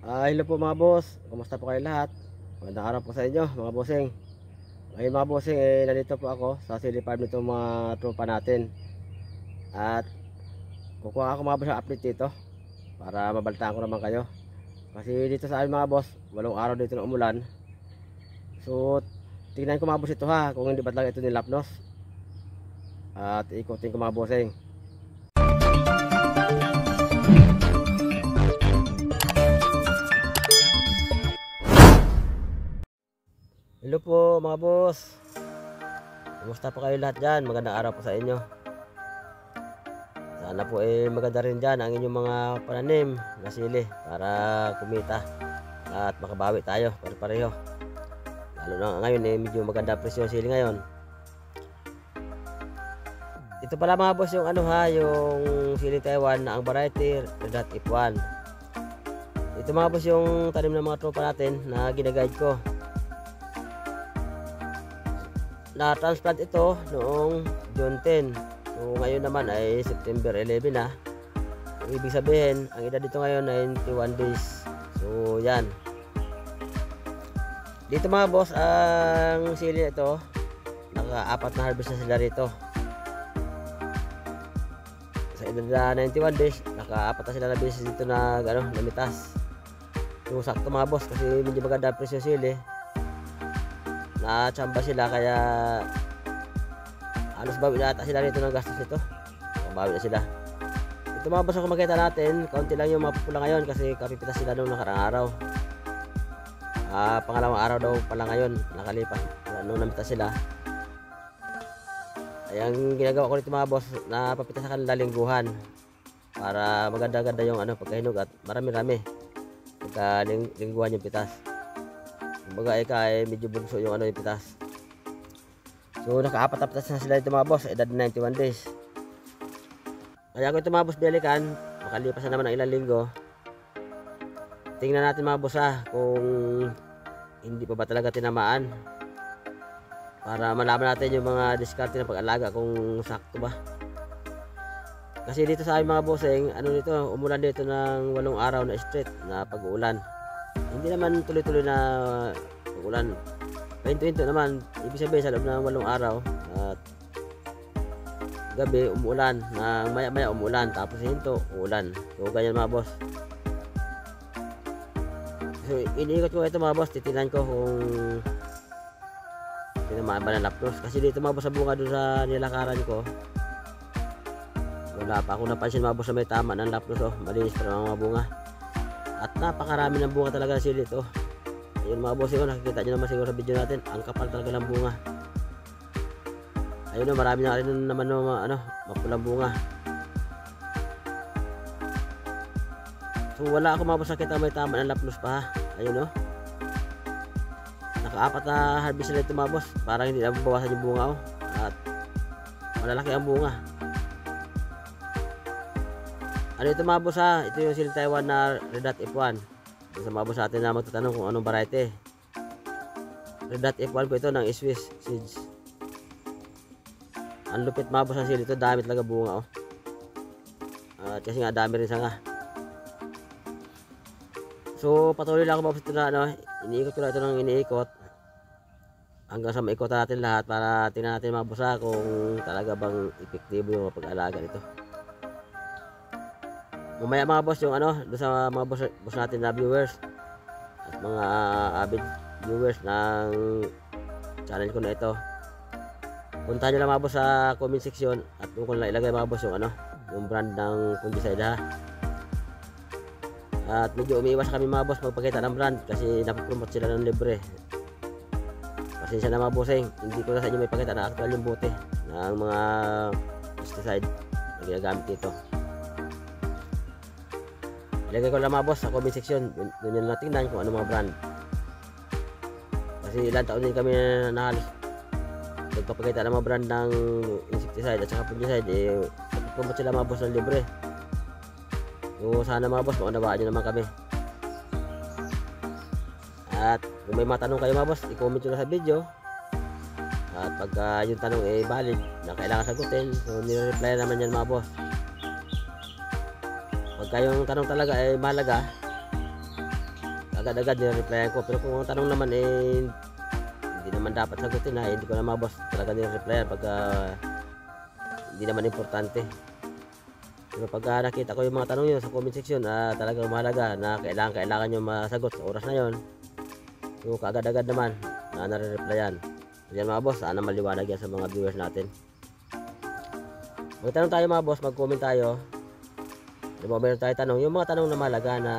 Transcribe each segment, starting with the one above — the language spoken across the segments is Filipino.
Hello po mga boss, kumusta po kayo lahat? Magandang araw po sa inyo mga bossing. Ngayon mga bossing, nandito po ako sa sili farm nito mga tropa natin. At kukuha ako mga boss ng update dito para mabalitaan ko naman kayo. Kasi dito sa amin mga boss, 8 araw dito na umulan. So tingnan ko mga boss ito ha, kung hindi ba talaga ito nilapnos. At ikutin ko mga bossing. Hello po mga boss, kumusta po kayo lahat dyan? Magandang araw po sa inyo. Sana po maganda rin dyan ang inyong mga pananim na sili para kumita at makabawi tayo pare-pareho. Lalo na ngayon medyo maganda presyo ng sili ngayon. Ito pala mga boss yung yung sili Taiwan na ang variety Red F1. Ito mga boss yung tanim ng mga tropa natin na ginaguide ko. Na-transplant ito noong June 10. So ngayon naman ay September 11 na. Ibig sabihin, ang edad dito ngayon ay 91 days. So yan. Dito mga boss, ang sili ito, naka-4 na harvest na sila rito. Sa edad na 91 days, naka-4 na sila na beses dito na namitas. So sakto mga boss, kasi medyo maganda presyo sili. Nachamba sila kaya halos bawi na ata sila rito ng gastos nito. Bawi na sila. Ito mga boss, kung makita natin, kaunti lang yung mapupula ngayon kasi kapipitas sila noong nakarang araw. Pangalawang araw daw pala ngayon nakalipas noong namitas sila. Ay ang ginagawa ko nito mga boss, napapitas sa kanila lingguhan para maganda-ganda yung pagkahinog at marami-rami pagka lingguhan yung pitas. Kumbaga medyo bunso yung yung pitas. So naka-4 na pitas na sila dito mga boss, edad 91 days. Kaya ko ito mga boss balikan, makalipas na naman ang ilang linggo. Tingnan natin mga boss kung hindi pa ba talaga tinamaan, para malaman natin yung mga diskarte ng pag-alaga kung sakto ba. Kasi dito sa amin mga bossing, dito, umulan dito ng 8 araw na straight na pag-uulan. Hindi naman tuloy-tuloy na ulan. Pahinto-hinto naman. Ibig sabihin sa loob ng 8 araw at gabi umuulan, na maya-maya umuulan, tapos hinto, uulan. So ganyan mga boss. So iniikot ko ito mga boss, titingnan ko kung tinamaan ba ng lapnos. Kasi dito mga boss sa bunga doon sa nilakaran ko, wala pa akong napansin mga boss na may tama ng lapnos. Malinis pa ng mga bunga. At napakarami ng bunga talaga ng sili ito. Ayun mga boss, nakikita nyo naman siguro sa video natin, ang kapal talaga ng bunga. Ayun marami na rin naman mapulang bunga. So wala ako mga boss nakita may tama ng lapnos pa. Ayun naka-4 na harvest sila ito mga boss, parang hindi na bawasan yung bunga at malalaki ang bunga. Ito mga boss ito yung sili Taiwan na Red F1. Sa mga boss natin na magtatanong kung anong variety. Red F1 po ito ng Swiss seeds. Ang lupit mga boss ng sili ito, dami talaga bunga at kasi nga dami rin sanga. So patuloy lang ako mga boss ito na iniikot ko lang ito ng iniikot hanggang sa maikotan natin lahat para tingnan natin mga boss kung talaga bang epektibo yung pag-alaga nito. Mamaya mga boss yung doon sa mga boss natin na viewers at mga avid viewers ng channel ko na ito, punta nyo lang mga boss sa comment section at doon ko lang ilagay mga boss yung brand ng fungicide At medyo umiiwas kami mga boss magpakita ng brand kasi napopromote sila ng libre. Pasensya na mga bossing, hindi ko na sa inyo may pakita na actual yung bote ng mga pesticide na ginagamit dito. Ilagay ko lang mga boss sa comment section, doon nyo na tingnan kung ano mga brand. Kasi ilang taon din kami na halos nagpapakita ng mga brand ng insecticide at saka fungicide, promote sila mga boss ng libre. So sana mga boss, maunawaan nyo naman kami. At kung may matanong kayo mga boss, i-comment nyo na sa video. At pagka yung tanong valid na kailangan sagutin, so nire-reply naman yan mga boss. Pagka yung tanong talaga ay mahalaga, agad-agad ni-replyan ko. Pero kung ang tanong naman hindi naman dapat sagutin hindi ko na mga boss talaga ni-replyan pagka hindi naman importante. Pero pagka nakita ko yung mga tanong nyo sa comment section talagang mahalaga na kailangan nyo masagot sa oras na yon, so kaagad-agad naman na nare-replyan. So yan mga boss, sana maliwanag yan sa mga viewers natin. Magtanong tayo mga boss, mag-comment tayo. Diba meron tayo tanong, yung mga tanong na mahalaga na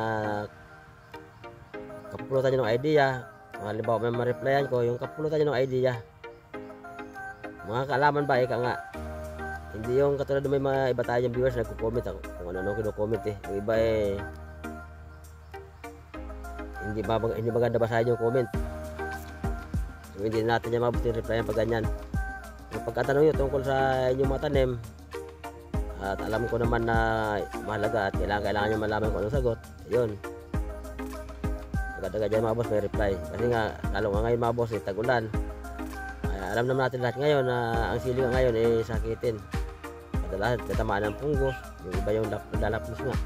kapulutan nyo ng idea. Halimbawa may ma-replyan ko, yung kapulutan nyo ng idea. Mga kaalaman ba, ika nga. Hindi yung katulad may mga iba tayong viewers nagko-comment ako kung ano kino-comment Yung iba hindi maganda basahin yung comment. So hindi natin yung mabuti replyan pag ganyan. Yung pagkatanong nyo tungkol sa inyong mga tanim, at alam ko naman na mahalaga at kailangan nyo malaman kung anong sagot, yun, agad-agad dyan mga boss may reply. Kasi nga lalo nga ngayon mga boss tag-ulan, alam naman natin lahat ngayon na ang siling ngayon sakitin, kadalasan tatamaan ng punggos, yung iba yung lalapnos nga.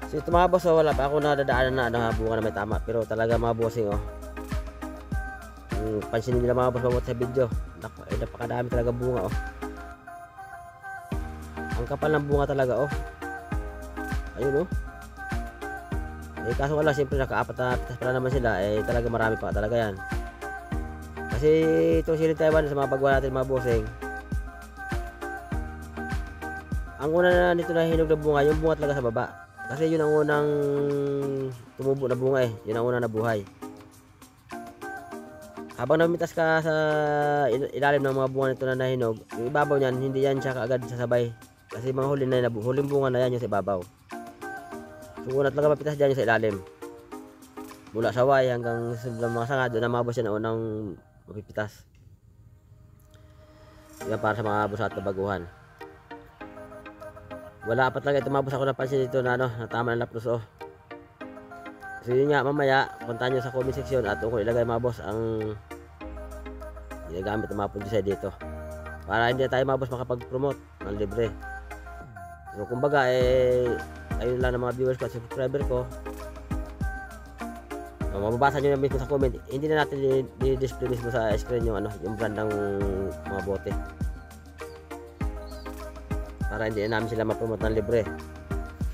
So ito mga boss, wala pa ako nadadaanan na bunga na may tama, pero talaga mga bossing pansinin nila mga boss sa video, napakadami talaga bunga ang kapal ng bunga talaga ayun kaso wala, siyempre nakaapat na pitas pala naman sila, talaga marami pa talaga yan. Kasi itong siling Taiwan sa mga bagwa natin mga bossing, ang una na nito na hinog na bunga, yung bunga talaga sa baba. Kasi yun ang unang tumubo na bunga yun ang unang nabuhay. Habang namitas ka sa ilalim ng mga bunga nito na nahinog, yung ibabaw niyan, hindi yan siya kaagad sasabay. Kasi mga huling bunga na yan yung sa ibabaw. So una talaga mapitas dyan yung sa ilalim. Mula sa Y hanggang sa mga sanga, doon na mga boss yan na unang mapipitas. Yan para sa mga busat na baguhan. Wala pa talaga ito mga boss ako napansin dito na na tama ng lapnos So yun nga, mamaya puntahan nyo sa comment section at kung ilagay mga boss ang ginagamit ng mga fungicide dito para hindi tayo mga boss makapag-promote ng libre. So kumbaga ayun lang ng mga viewers ko at subscriber ko. So, mababasa nyo na mismo sa comment, hindi na natin i-display mismo sa screen yung yung brand ng mga bote para hindi namin sila ma-promote ng libre.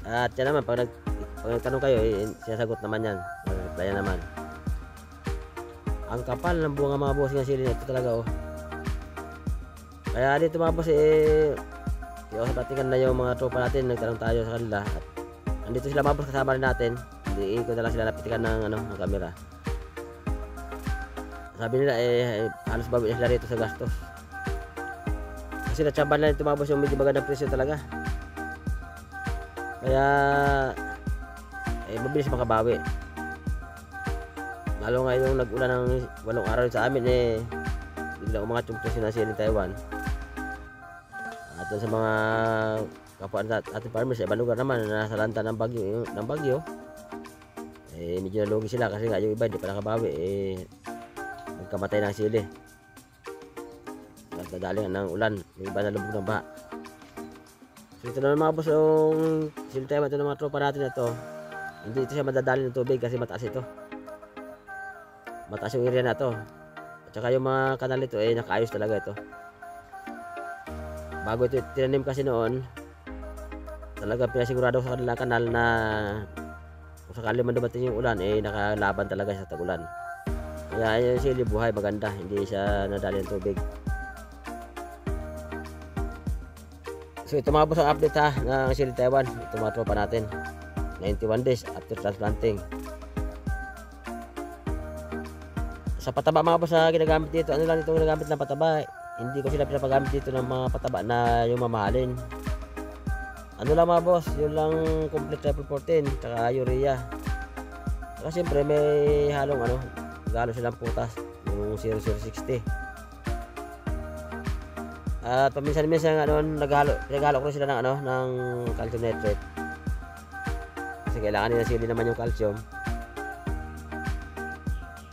At yan naman, pag nagtanong kayo, sinasagot naman yan, replyan naman. Ang kapal ng bunga mga boss ng sili ito talaga Kaya dito mga boss sa batikan na yung mga tropa natin, nagtanong tayo sa kanila at andito sila mga boss, kasama rin natin. Hindi ko na lang sila napitikan ng ng camera. Sabi nila halos bawi sila rito sa gastos. Kasi natsaban na ito mga boss yung medyo magandang presyo talaga. Kaya mabilis makabawi. Lalo nga yung nag-ulan ng 8 araw sa amin bigla umangat yung presyo ng siling Taiwan. At sa mga kapwa ating farmers sa ibang lugar naman na nasa lanta ng bagyo, medyo nalugi sila kasi nga yung iba hindi pa nakabawi, nagkamatay ng sili at nadaling ng ulan, yung iba nalubog ng baha. So ito na mga boss yung siling Taiwan, ito na mga tropa natin ito. Hindi ito siya madadali ng tubig kasi mataas ito, mataas yung area na ito. At saka yung mga kanal ito nakaayos talaga ito. Bago ito tinanim kasi noon, talaga pinasigurado sa kanilang kanal na kung sakali man dumating yung ulan nakalaban talaga sa tag-ulan. Kaya yung sili buhay maganda, hindi siya nadali ng tubig. So ito mga boss ang update ng siling Taiwan. Ito mga tropa natin, 91 days after transplanting. Sa pataba mga boss na ginagamit dito, ano lang itong ginagamit ng pataba, hindi ko sila pinapagamit dito ng mga pataba na yung mamahalin. Ano lang mga boss, yun lang complete triple 14 tsaka urea. Saka siyempre may halong galo silang putas, yung 0060. At paminsan-minsan naghalo ko sila ng calcium nitrate. Kasi kailangan nila sili naman yung calcium.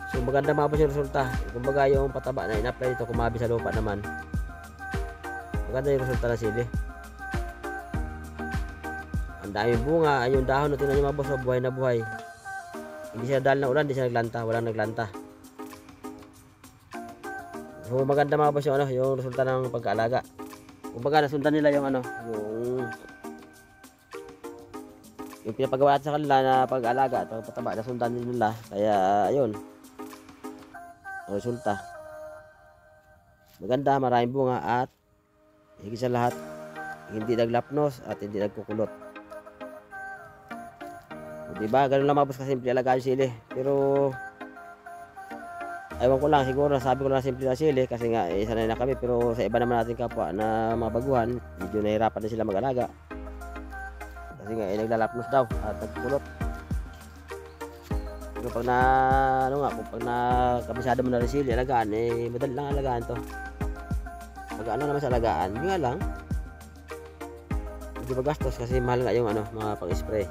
So maganda mga boss yung resulta. Kumbaga yung pataba na in-apply dito, kumabi sa lupa naman, maganda yung resulta ng sili. Ang daming bunga. Yung dahon na tingnan nyo mga boss, oh, buhay na buhay. Hindi siya dahil na ulan, hindi siya naglanta. Walang naglanta. So maganda mga boss yung ano, yung resulta ng pagkaalaga. Kumbaga nasundan nila yung ano, yung pinapagawa natin sa kanila na pag-alaga at pagpataba, nasundan nila. Kaya ayun, ang resulta maganda, maraming bunga at higit sa lahat hindi naglapnos at hindi nagkukulot. Diba? Ganun lang mga boss kasimple alagaan sili. Pero ewan ko lang, siguro sabi ko lang simple na sili kasi nga sanay na kami. Pero sa iba naman natin kapwa na mga baguhan, medyo nahirapan na sila mag-alaga kasi nga naglalapnos daw at nagkukulot. Pero pag na ano nga, pag na kabisado mo na rin sili alagaan, madali lang alagaan to. Pag ano naman sa alagaan, yun nga lang medyo magastos kasi mahal nga yung ano, mga pang-spray.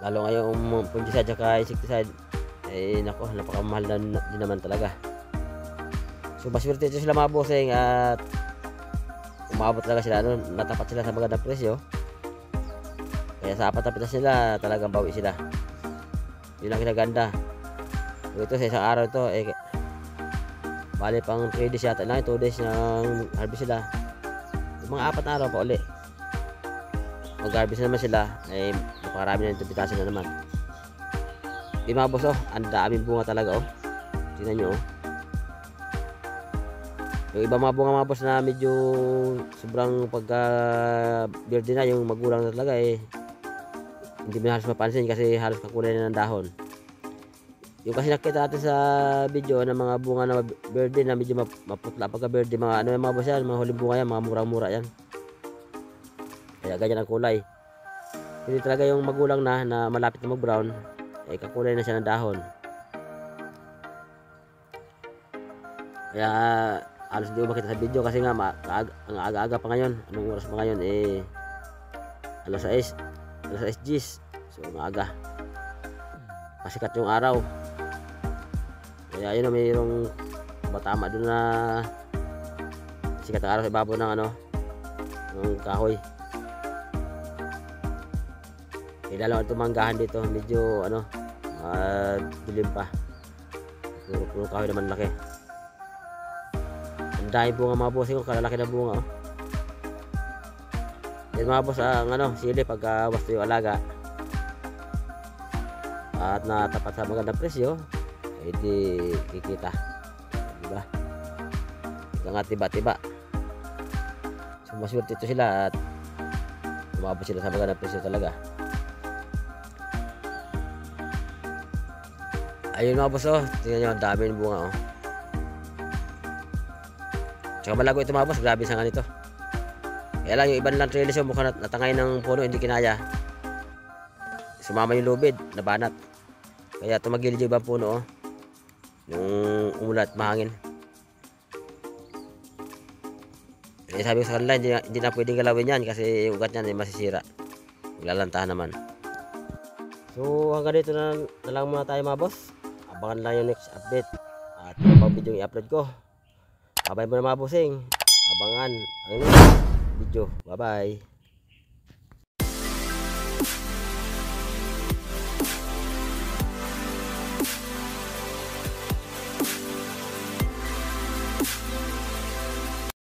Lalo nga yung fungicide at insecticide, nako, napakamahal na din naman talaga. So maswerte ito sila mga bossing at umabot talaga sila, ano, natapat sila sa magandang presyo. Kaya sa apat na pitas nila talagang bawi sila. Yun lang kinaganda. So ito sa isang araw ito, bali pang 3 days yata lang, 2 days ng harvest sila. Yung mga 4 na araw pa uli mag-harvest naman sila, napakarami na yung pitasin na naman. Yung mga boss, ang daming bunga talaga, tingnan nyo, yung iba mga bunga mga boss na medyo sobrang pagka verde na, yung magulang na talaga, hindi mo na halos mapansin kasi halos kakulay na ng dahon. Yung kasi nakita natin sa video ng mga bunga na verde na medyo maputla pagka verde, mga ano yung mga boss yan, mga huling bunga yan, mga murang-mura yan. Kaya ganyan ang kulay. Hindi talaga yung magulang na malapit na mag-brown, kakulay na siya ng dahon. Kaya halos hindi ko makita sa video kasi nga ang aga-aga pa ngayon. Anong oras pa ngayon? Alas 6 G's. So maaga. Pasikat yung araw. Kaya yun na, mayroong batama doon na sikat ang araw sa ibabaw ng ano, ng kahoy. Lalo ang tumanggahan dito, medyo ano, dilim pa. Puro kahoy naman laki. Ang dahil bunga mga bossing ko, kalalaki na bunga. Yan mga boss, ang ano, sili pagka wasto yung alaga at natapat sa magandang presyo, di kikita, diba? Ika nga tiba-tiba. So maswerte ito sila at umabot sila sa magandang presyo talaga. Ayun mga boss, tingnan nyo, ang dami ng bunga, Tsaka malago ito mga boss, grabe sa ganito. Kaya lang yung iba nilang trellis yung mukhang natangay ng puno, hindi kinaya. Sumama yung lubid, nabanat. Kaya tumagilid yung ibang puno, yung umulat, mahangin. Kaya sabi ko sa kanila, hindi na pwedeng galawin yan kasi yung ugat niyan ay masisira. Maglalantahan naman. So hanggang dito na lang muna tayo mga boss. Abangan lang yung next update at yung pang video yung i-upload ko. Bye bye muna mga bossing. Abangan ang next video. Bye bye.